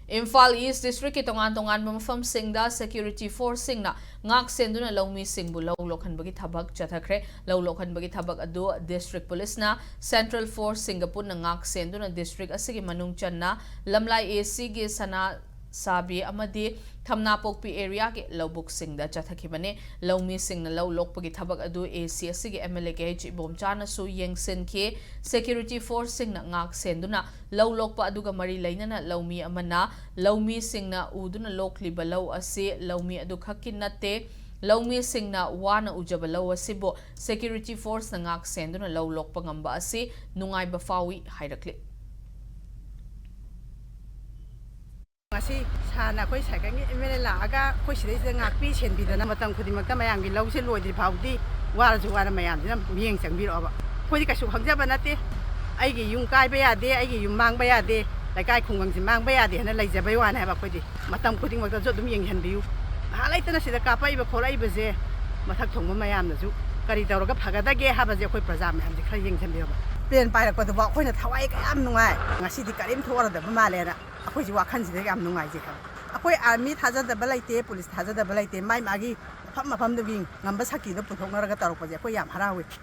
Imphal East District ki tongan mafam singda security force singna Ngak Shenduna Loumee Shingbu Lok-Hanbagi Thabak Chathakhre Lok-Hanbagi Thabak adu district police na central force Singapore na Ngak Shenduna district asigi manung channa lamlai AC gi sana sabi amadi thamna pokpi area ke lobuk singda Chathakhibane Loumee singna lokpagi thabak adu AC asigi MLA ke bomchana su yengsin ke security force singna Ngak Shenduna lokpa aduga mari lainana Loumee amana Loumee singna uduna lokliba law ase Loumee adu khakkin natte Loumee singna wana ujaba law asibo security force na Ngak Shenduna lokpa ngamba ase nungai ba fawi hairakli Ngasi sana koi sakangi emele la aga koi sidai se ngakpi senbidana matam khudimaka mayam gi lause loidri phawdi wara ju wara mayam dina mieng changbi roba koi kasu hangjaba nate aigi yung kai ba yade aigi yung mang ba yade laikai khungang si mang ba yade hana laijaba wana haba koi di matam khuding makta jo dum yeng hanbiu halaitana sida kapai ba kholai ba je mathak thongma mayam na ju kari tawraga phagadage haba je koi praja mayam ji khar yeng chanbi roba pen pai rakpa du ba khoina thawai ka yam nungai ngasi di karim thora da male na अखोई जी वाखन जी याम नुंगाई जे अखोई army थाजदबा लाइते police थाजदबा लाइते माइ मागी मफम मफम दबी ngamba saki do puthoknaraga tarokpa je अखोई याम हरावे